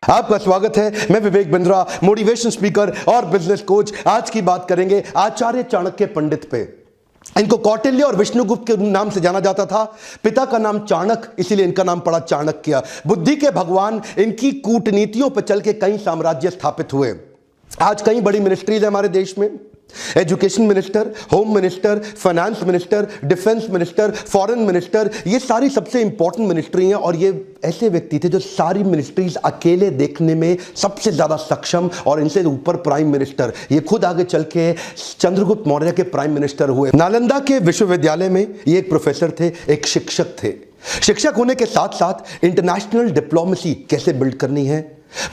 आपका स्वागत है। मैं विवेक बिंद्रा, मोटिवेशन स्पीकर और बिजनेस कोच। आज की बात करेंगे आचार्य चाणक्य पंडित पे। इनको कौटिल्य और विष्णुगुप्त के नाम से जाना जाता था। पिता का नाम चाणक्य, इसीलिए इनका नाम पड़ा चाणक्य। बुद्धि के भगवान, इनकी कूटनीतियों पर चल के कई साम्राज्य स्थापित हुए। आज कई बड़ी मिनिस्ट्रीज है हमारे देश में। Education minister, home minister, finance minister, defence minister, foreign minister, ये सारी सबसे इंपॉर्टेंट मिनिस्ट्री हैं। और ये ऐसे व्यक्ति थे जो सारी मिनिस्ट्रीज अकेले देखने में सबसे ज्यादा सक्षम, और इनसे ऊपर प्राइम मिनिस्टर, ये खुद आगे चल के चंद्रगुप्त मौर्य के प्राइम मिनिस्टर हुए। नालंदा के विश्वविद्यालय में ये एक प्रोफेसर थे, एक शिक्षक थे। शिक्षक होने के साथ साथ इंटरनेशनल डिप्लोमेसी कैसे बिल्ड करनी है,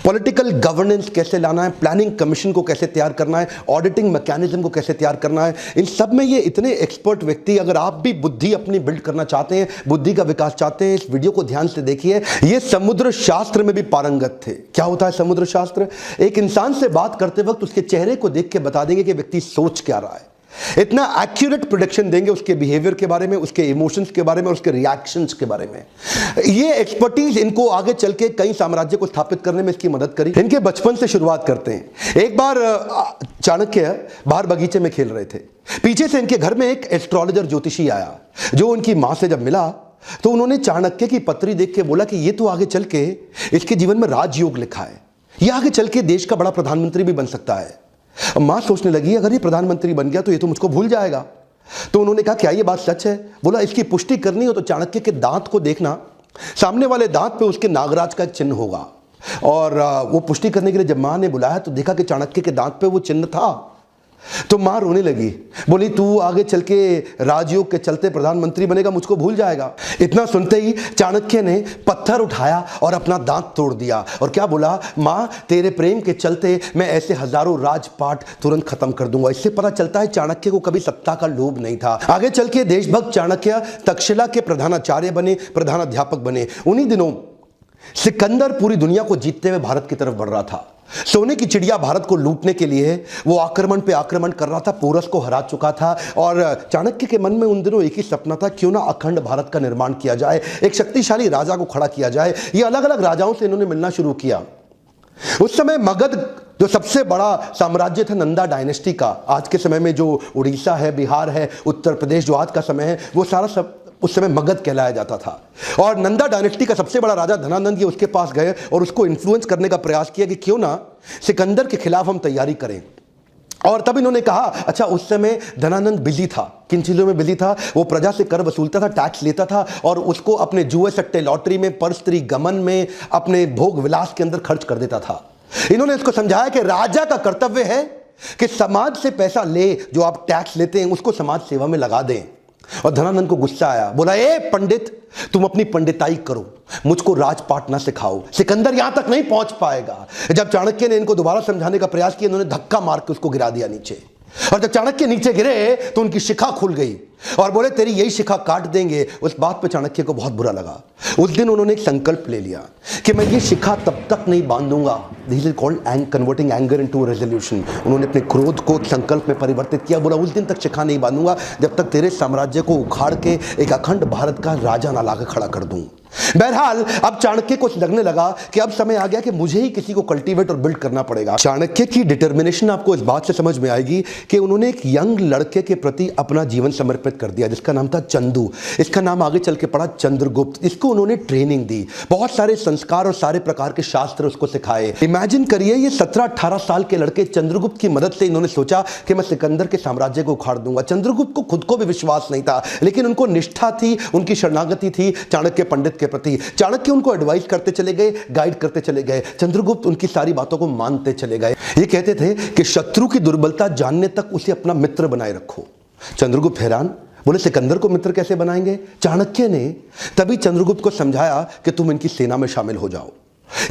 पॉलिटिकल गवर्नेंस कैसे लाना है, प्लानिंग कमीशन को कैसे तैयार करना है, ऑडिटिंग मैकेनिज्म को कैसे तैयार करना है, इन सब में ये इतने एक्सपर्ट व्यक्ति। अगर आप भी बुद्धि अपनी बिल्ड करना चाहते हैं, बुद्धि का विकास चाहते हैं, इस वीडियो को ध्यान से देखिए। ये समुद्र शास्त्र में भी पारंगत थे। क्या होता है समुद्र शास्त्र? एक इंसान से बात करते वक्त उसके चेहरे को देख के बता देंगे कि व्यक्ति सोच क्या रहा है। इतना एक्यूरेट प्रेडिक्शन देंगे उसके बिहेवियर के बारे में, उसके इमोशंस के बारे में, उसके रिएक्शंस के बारे में। ये एक्सपर्टीज इनको आगे चल के कई साम्राज्य को स्थापित करने में इसकी मदद करी। इनके बचपन से शुरुआत करते हैं। एक बार चाणक्य बाहर बगीचे में खेल रहे थे। पीछे से इनके घर में एक एस्ट्रोलॉजर ज्योतिषी आया, जो उनकी मां से जब मिला तो उन्होंने चाणक्य की पत्री देख के बोला कि ये तो आगे चल के इसके जीवन में राजयोग लिखा है, ये आगे चल के देश का बड़ा प्रधानमंत्री भी बन सकता है। मां सोचने लगी अगर ये प्रधानमंत्री बन गया तो ये तो मुझको भूल जाएगा। तो उन्होंने कहा क्या ये बात सच है? बोला इसकी पुष्टि करनी हो तो चाणक्य के दांत को देखना, सामने वाले दांत पे उसके नागराज का चिन्ह होगा। और वो पुष्टि करने के लिए जब मां ने बुलाया तो देखा कि चाणक्य के दांत पे वो चिन्ह था। तो मां रोने लगी, बोली तू आगे चल के राजयोग के चलते प्रधानमंत्री बनेगा, मुझको भूल जाएगा। इतना सुनते ही चाणक्य ने पत्थर उठाया और अपना दांत तोड़ दिया और क्या बोला, मां तेरे प्रेम के चलते मैं ऐसे हजारों राजपाट तुरंत खत्म कर दूंगा। इससे पता चलता है चाणक्य को कभी सत्ता का लोभ नहीं था। आगे चल के देशभक्त चाणक्य तक्षशिला के प्रधानाचार्य बने, प्रधानाध्यापक बने। उन्हीं दिनों सिकंदर पूरी दुनिया को जीतते हुए भारत की तरफ बढ़ रहा था। सोने की चिड़िया भारत को लूटने के लिए वो आक्रमण पे आक्रमण कर रहा था, पोरस को हरा चुका था। और चाणक्य के मन में उन दिनों एक ही सपना था, क्यों ना अखंड भारत का निर्माण किया जाए, एक शक्तिशाली राजा को खड़ा किया जाए। ये अलग अलग राजाओं से इन्होंने मिलना शुरू किया। उस समय मगध जो सबसे बड़ा साम्राज्य था नंदा डायनेस्टी का, आज के समय में जो उड़ीसा है, बिहार है, उत्तर प्रदेश जो आज का समय है, वो सारा सब उस समय मगध कहलाया जाता था। और नंदा डायनेस्टी का सबसे बड़ा राजा धनानंद, ये उसके पास गए और उसको इन्फ्लुएंस करने का प्रयास किया कि क्यों ना सिकंदर के खिलाफ हम तैयारी करें। और तब इन्होंने कहा, अच्छा उस समय धनानंद बिजी था, किन चीजों में बिजी था? वो प्रजा से कर वसूलता था, टैक्स लेता था और उसको अपने जुए सट्टे लॉटरी में, पर स्त्री गमन में, अपने भोग विलास के अंदर खर्च कर देता था। इन्होंने इसको समझाया कि राजा का कर्तव्य है कि समाज से पैसा ले, जो आप टैक्स लेते हैं उसको समाज सेवा में लगा दें। और धनानंद को गुस्सा आया, बोला ए पंडित, तुम अपनी पंडिताई करो, मुझको राजपाट ना सिखाओ, सिकंदर यहां तक नहीं पहुंच पाएगा। जब चाणक्य ने इनको दोबारा समझाने का प्रयास किया, इन्होंने धक्का मार के उसको गिरा दिया नीचे। और जब चाणक्य नीचे गिरे तो उनकी शिखा खुल गई और बोले तेरी यही शिखा काट देंगे। उस बात पे चाणक्य को बहुत बुरा लगा। उस दिन उन्होंने एक संकल्प ले लिया कि मैं ये शिखा तब तक नहीं बांधूंगा। This is called converting anger into resolution. उन्होंने अपने क्रोध को संकल्प में परिवर्तित किया। बोला उस दिन तक शिखा नहीं बांधूंगा जब तक तेरे साम्राज्य को उखाड़ के एक अखंड भारत का राजा ना लाकर खड़ा कर दूं। बहरहाल अब चाणक्य को लगने लगा कि अब समय आ गया कि मुझे ही किसी को कल्टीवेट और बिल्ड करना पड़ेगा। चाणक्य की डिटर्मिनेशन आपको इस बात से समझ में आएगी कि उन्होंने एक यंग लड़के के प्रति अपना जीवन समर्पित कर दिया, जिसका नाम था चंदू। इसका नाम आगे चल के पड़ा चंद्रगुप्त। इसको उन्होंने ट्रेनिंग दी, बहुत सारे संस्कार और सारे प्रकार के शास्त्र उसको सिखाए। इमेजिन करिए, ये 17-18 साल के लड़के चंद्रगुप्त की मदद से इन्होंने सोचा कि मैं सिकंदर के साम्राज्य को उखाड़ दूंगा। चंद्रगुप्त को खुद को भी विश्वास नहीं था, लेकिन उनको निष्ठा थी, उनकी शरणागति थी चाणक्य पंडित के प्रति। चाणक्य उनको एडवाइस करते चले गए, गाइड करते चले गए। चंद्रगुप्त उनकी सारी बातों को मानते चले गए। ये कहते थे कि शत्रु की दुर्बलता जानने तक उसे अपना मित्र बनाए रखो। चंद्रगुप्त हैरान, बोले सिकंदर को मित्र कैसे बनाएंगे? चाणक्य ने तभी चंद्रगुप्त को समझाया कि तुम इनकी सेना में शामिल हो जाओ।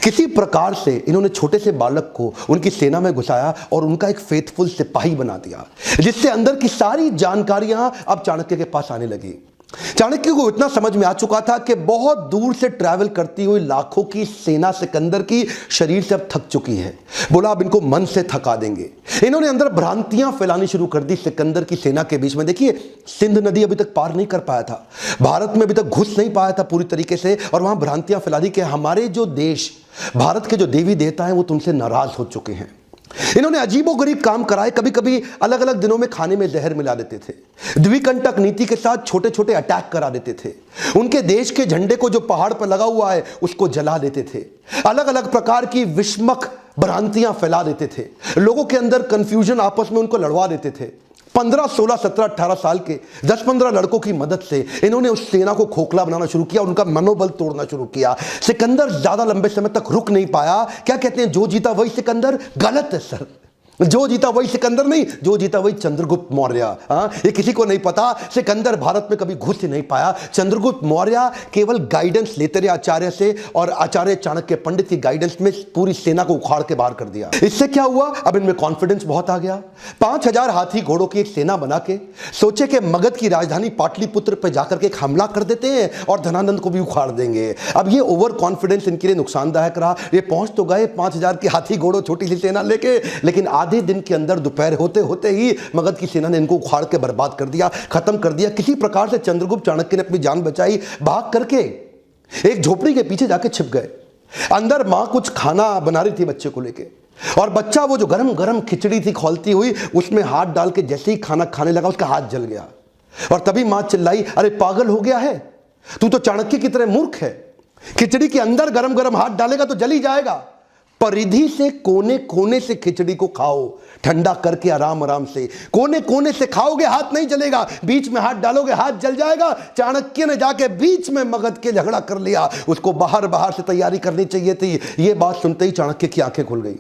किसी प्रकार से इन्होंने छोटे से बालक को उनकी सेना में घुसाया और उनका एक फेथफुल सिपाही बना दिया, जिससे अंदर की सारी जानकारियां अब चाणक्य के पास आने लगी। चाणक्य को इतना समझ में आ चुका था कि बहुत दूर से ट्रैवल करती हुई लाखों की सेना सिकंदर की शरीर से अब थक चुकी है। बोला अब इनको मन से थका देंगे। इन्होंने अंदर भ्रांतियां फैलानी शुरू कर दी सिकंदर की सेना के बीच में। देखिए, सिंध नदी अभी तक पार नहीं कर पाया था, भारत में अभी तक घुस नहीं पाया था पूरी तरीके से, और वहां भ्रांतियां फैला दी कि हमारे जो देश, भारत के जो देवी देवता हैं वो तुमसे नाराज हो चुके हैं। इन्होंने अजीबोगरीब काम कराए। कभी कभी अलग अलग दिनों में खाने में जहर मिला देते थे, द्विकंटक नीति के साथ छोटे छोटे अटैक करा देते थे, उनके देश के झंडे को जो पहाड़ पर लगा हुआ है उसको जला देते थे, अलग अलग प्रकार की विस्मक भ्रांतियां फैला देते थे, लोगों के अंदर कंफ्यूजन, आपस में उनको लड़वा देते थे। 15, 16, 17, 18 साल के 10-15 लड़कों की मदद से इन्होंने उस सेना को खोखला बनाना शुरू किया, उनका मनोबल तोड़ना शुरू किया। सिकंदर ज्यादा लंबे समय तक रुक नहीं पाया। क्या कहते हैं, जो जीता वही सिकंदर? गलत है सर, जो जीता वही सिकंदर नहीं, जो जीता वही चंद्रगुप्त मौर्य। ये किसी को नहीं पता, सिकंदर भारत में कभी घुस ही नहीं पाया। चंद्रगुप्त मौर्य केवल गाइडेंस लेते रहे आचार्य से, और आचार्य चाणक्य पंडित की गाइडेंस में पूरी सेना को उखाड़ के बाहर कर दिया। इससे क्या हुआ, अब इनमें कॉन्फिडेंस बहुत आ गया। 5000 हाथी घोड़ों की एक सेना बना के सोचे कि मगध की राजधानी पाटलिपुत्र पर जाकर के एक हमला कर देते हैं और धनानंद को भी उखाड़ देंगे। अब ये ओवर कॉन्फिडेंस इनके लिए नुकसानदायक रहा। ये पहुंच तो गए 5000 की हाथी घोड़ों छोटी सी सेना लेके, लेकिन आधे दिन के अंदर दोपहर होते होते ही मगध की सेना ने इनको उखाड़ के बर्बाद कर दिया, खत्म कर दिया। किसी प्रकार से चंद्रगुप्त चाणक्य ने अपनी जान बचाई, भाग करके एक झोपड़ी के पीछे जाके छिप गए। अंदर मां कुछ खाना बना रही थी बच्चे को लेके, और बच्चा वो जो गरम गरम खिचड़ी थी खौलती हुई, उसमें हाथ डाल के जैसे ही खाना खाने लगा उसका हाथ जल गया। और तभी मां चिल्लाई, अरे पागल हो गया है तू, तो चाणक्य की तरह मूर्ख है, खिचड़ी के अंदर गरम गरम हाथ डालेगा तो जल ही जाएगा। परिधि से कोने कोने से खिचड़ी को खाओ, ठंडा करके आराम आराम से, कोने कोने से खाओगे हाथ नहीं जलेगा, बीच में हाथ डालोगे हाथ जल जाएगा। चाणक्य ने जाके बीच में मगध के झगड़ा कर लिया, उसको बाहर बाहर से तैयारी करनी चाहिए थी। यह बात सुनते ही चाणक्य की आंखें खुल गई,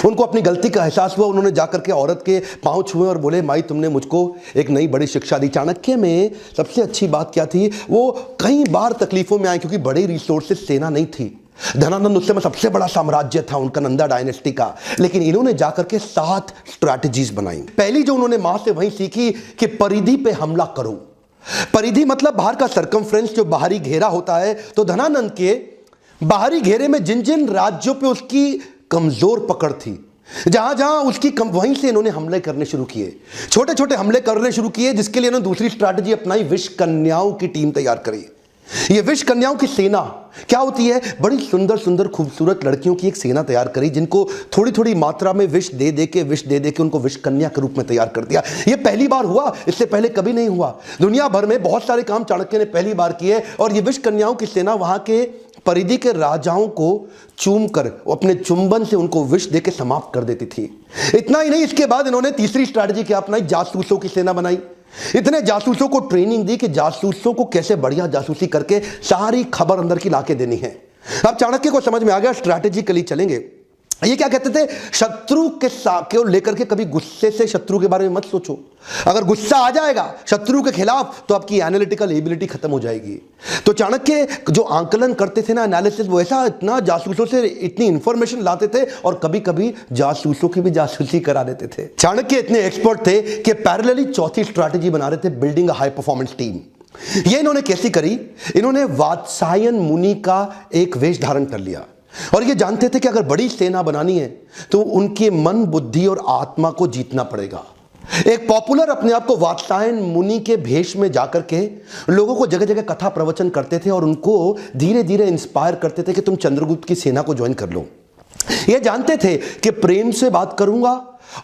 उनको अपनी गलती का एहसास हुआ। उन्होंने जाकर के औरत के पांव छुए और बोले, माई तुमने मुझको एक नई बड़ी शिक्षा दी। चाणक्य में सबसे अच्छी बात क्या थी, वो कई बार तकलीफों में आए क्योंकि बड़ी रिसोर्सेज सेना नहीं थी। धनानंद उस समय सबसे बड़ा साम्राज्य था उनका, नंदा डायनेस्टी का, लेकिन इन्होंने जाकर के 7 स्ट्रैटेजीज बनाई। पहली जो उन्होंने मां से वही सीखी कि परिधि पे हमला करो। परिधि मतलब बाहर का सर्कमफ्रेंस, जो बाहरी घेरा होता है। तो धनानंद के बाहरी घेरे में जिन जिन राज्यों पे उसकी कमजोर पकड़ थी, जहां जहां उसकी वहीं से इन्होंने हमले करने शुरू किए, छोटे छोटे हमले करने शुरू किए, जिसके लिए इन्होंने दूसरी स्ट्रैटेजी अपनाई, विष कन्याओं की टीम तैयार करी। ये विष कन्याओं की सेना क्या होती है, बड़ी सुंदर सुंदर खूबसूरत लड़कियों की एक सेना तैयार करी, जिनको थोड़ी थोड़ी मात्रा में विष दे दे के उनको विष कन्या के रूप में तैयार कर दिया। ये पहली बार हुआ, इससे पहले कभी नहीं हुआ। दुनिया भर में बहुत सारे काम चाणक्य ने पहली बार किए, और ये विष कन्याओं की सेना वहां के परिधि के राजाओं को चूम कर अपने चुंबन से उनको विष देके समाप्त कर देती थी। इतना ही नहीं, इसके बाद इन्होंने तीसरी स्ट्रैटेजी क्या अपनाई, जासूसों की सेना बनाई। इतने जासूसों को ट्रेनिंग दी कि जासूसों को कैसे बढ़िया जासूसी करके सारी खबर अंदर की लाके देनी है। अब चाणक्य को समझ में आ गया, स्ट्रैटेजिकली चलेंगे। ये क्या कहते थे, शत्रु के साथ लेकर के कभी गुस्से से शत्रु के बारे में मत सोचो। अगर गुस्सा आ जाएगा शत्रु के खिलाफ तो आपकी एनालिटिकल एबिलिटी खत्म हो जाएगी। तो चाणक्य जो आंकलन करते थे ना, एनालिसिस, वो ऐसा इतना जासूसों से इतनी इंफॉर्मेशन लाते थे, और कभी कभी जासूसों की भी जासूसी करा देते थे। चाणक्य इतने एक्सपर्ट थे कि पैरेलली चौथी स्ट्रैटेजी बना रहे थे, building a high performance team. ये इन्होंने कैसी करी, इन्होंने वात्सायन मुनि का एक वेश धारण कर लिया, और ये जानते थे कि अगर बड़ी सेना बनानी है तो उनके मन, बुद्धि और आत्मा को जीतना पड़ेगा। एक पॉपुलर अपने आप को वात्सायन मुनि के भेष में जाकर के लोगों को जगह जगह कथा प्रवचन करते थे, और उनको धीरे धीरे इंस्पायर करते थे कि तुम चंद्रगुप्त की सेना को ज्वाइन कर लो। ये जानते थे कि प्रेम से बात करूंगा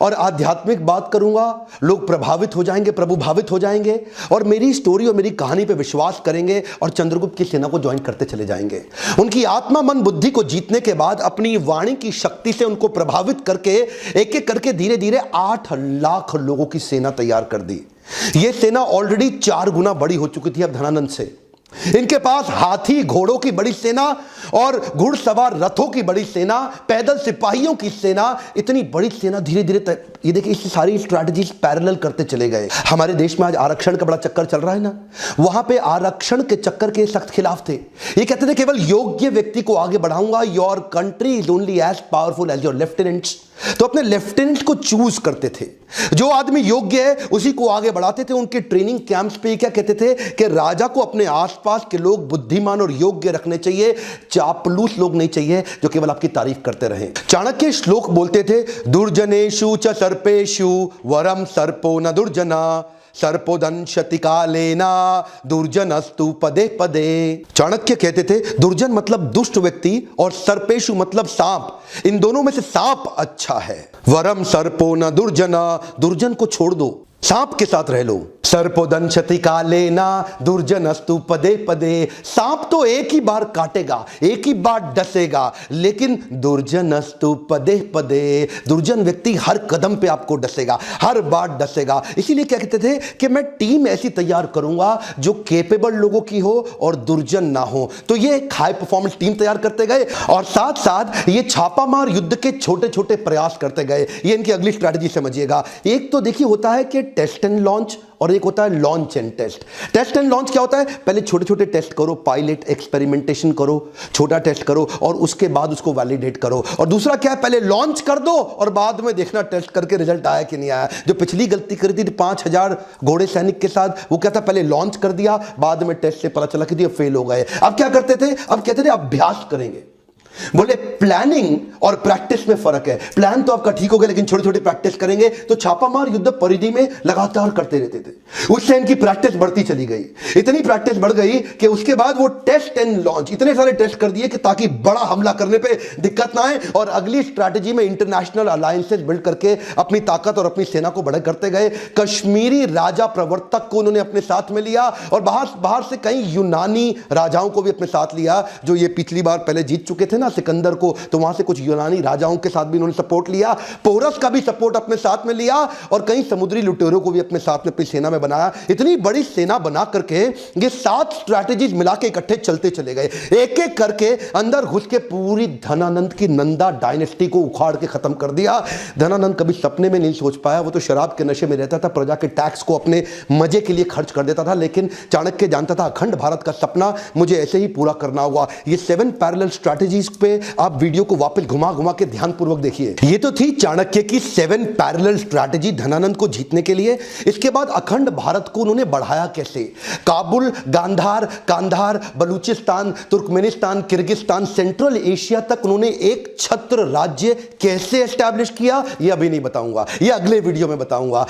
और आध्यात्मिक बात करूंगा, लोग प्रभावित हो जाएंगे, प्रभुभावित हो जाएंगे, और मेरी स्टोरी और मेरी कहानी पे विश्वास करेंगे और चंद्रगुप्त की सेना को ज्वाइन करते चले जाएंगे। उनकी आत्मा, मन, बुद्धि को जीतने के बाद अपनी वाणी की शक्ति से उनको प्रभावित करके एक एक करके धीरे धीरे 8 लाख लोगों की सेना तैयार कर दी। यह सेना ऑलरेडी 4 गुना बड़ी हो चुकी थी अब धनानंद से। इनके पास हाथी घोड़ों की बड़ी सेना और घुड़सवार रथों की बड़ी सेना, पैदल सिपाहियों की सेना, इतनी बड़ी सेना धीरे धीरे ये देखिए, इस सारी स्ट्रैटेजीज पैरेलल करते चले गए। हमारे देश में आज आरक्षण का बड़ा चक्कर चल रहा है ना, वहां पे आरक्षण के चक्कर के सख्त खिलाफ थे। ये कहते थे केवल योग्य व्यक्ति को आगे बढ़ाऊंगा, your country is only as powerful as your lieutenants. तो अपने लेफ्टिनेंट को चूज करते थे। जो आदमी योग्य है उसी को आगे बढ़ाते थे। उनके ट्रेनिंग कैंप्स पे क्या कहते थे कि राजा को अपने आसपास के लोग बुद्धिमान और योग्य रखने चाहिए, चापलूस लोग नहीं चाहिए जो केवल आपकी तारीफ करते रहें। चाणक्य श्लोक बोलते थे, दुर्जनेषु च सर्पेषु वरम सर्पो न दुर्जना, सर्पोदंशति कालेना दुर्जनस्तु पदे पदे। चाणक्य कहते थे दुर्जन मतलब दुष्ट व्यक्ति और सर्पेशु मतलब सांप, इन दोनों में से सांप अच्छा है। वरम सर्पो न दुर्जना, दुर्जन को छोड़ दो, सांप के साथ रह लो। सर्पोदंशति कालेना दुर्जनस्तु पदे पदे, सांप तो एक ही बार काटेगा, एक ही बार डसेगा, लेकिन दुर्जनस्तु पदे पदे, दुर्जन व्यक्ति हर कदम पे आपको डसेगा, हर बार डसेगा। इसीलिए क्या कहते थे कि मैं टीम ऐसी तैयार करूंगा जो केपेबल लोगों की हो और दुर्जन ना हो। तो ये एक हाई परफॉर्मेंस टीम तैयार करते गए और साथ साथ ये छापामार युद्ध के छोटे छोटे प्रयास करते गए। ये इनकी अगली स्ट्रैटेजी समझिएगा। एक तो देखिए होता है कि टेस्ट एंड लॉन्च और एक होता है launch and test. Test and launch क्या होता है? पहले छोटे छोटे टेस्ट करो, पायलट एक्सपेरिमेंटेशन करो, छोटा टेस्ट करो और उसके बाद उसको वैलिडेट करो। और दूसरा क्या है, पहले लॉन्च कर दो और बाद में देखना टेस्ट करके रिजल्ट आया कि नहीं आया। जो पिछली गलती करी थी 5000 घोड़े सैनिक के साथ, वो क्या था, पहले लॉन्च कर दिया, बाद में टेस्ट से पता चला कि ये फेल हो गए। अब क्या करते थे, अब कहते थे अभ्यास करेंगे। बोले प्लानिंग और प्रैक्टिस में फर्क है। प्लान तो आपका ठीक हो गया लेकिन छोटे छोटे प्रैक्टिस करेंगे। तो छापामार युद्ध परिधि में लगातार करते रहते थे। उससे इनकी प्रैक्टिस बढ़ती चली गई, इतनी प्रैक्टिस बढ़ गई कि उसके बाद वो टेस्ट एंड लॉन्च इतने सारे टेस्ट कर दिए कि ताकि बड़ा हमला करने पे दिक्कत ना आए। और अगली स्ट्रैटेजी में इंटरनेशनल अलायंसेस बिल्ड करके अपनी ताकत और अपनी सेना को बढ़ा करते गए। कश्मीरी राजा प्रवर्तक को उन्होंने अपने साथ में लिया और बाहर से कई यूनानी राजाओं को भी अपने साथ लिया, जो ये पिछली बार पहले जीत चुके थे ना सिकंदर को, तो वहां से कुछ यूनानी राजाओं के साथ भी उन्होंने सपोर्ट लिया। पोरस का भी सपोर्ट अपने साथ में लिया और कई समुद्री लुटेरों को भी अपने साथ में अपनी सेना में बनाया। इतनी बड़ी सेना बना करके ये 7 स्ट्रैटेजीज मिला के इकट्ठे चलते चले गए। एक एक करके अंदर घुस के पूरी धनानंद की नंदा डायनेस्टी को उखाड़ के खत्म कर दिया। धनानंद कभी सपने में नहीं सोच पाया, वो तो शराब के नशे में रहता था, प्रजा के टैक्स को अपने मजे के लिए खर्च कर देता था। लेकिन चाणक्य जानता था अखंड भारत का सपना मुझे ऐसे ही पूरा करना होगा। ये 7 पैरेलल स्ट्रैटेजीज पे आप वीडियो को वापस घुमा घुमा के ध्यानपूर्वक देखिए। ये तो थी चाणक्य की 7 पैरेलल स्ट्रैटेजी धनानंद को जीतने के लिए। इसके बाद अखंड भारत को उन्होंने बढ़ाया कैसे? Kabul, Gandhar, Kandahar, Balochistan, Turkmenistan, Kyrgyzstan, central Asia तक उन्होंने एक छत्र राज्य कैसे एस्टैब्लिश किया, यह अभी नहीं बताऊंगा, यह अगले वीडियो में बताऊंगा।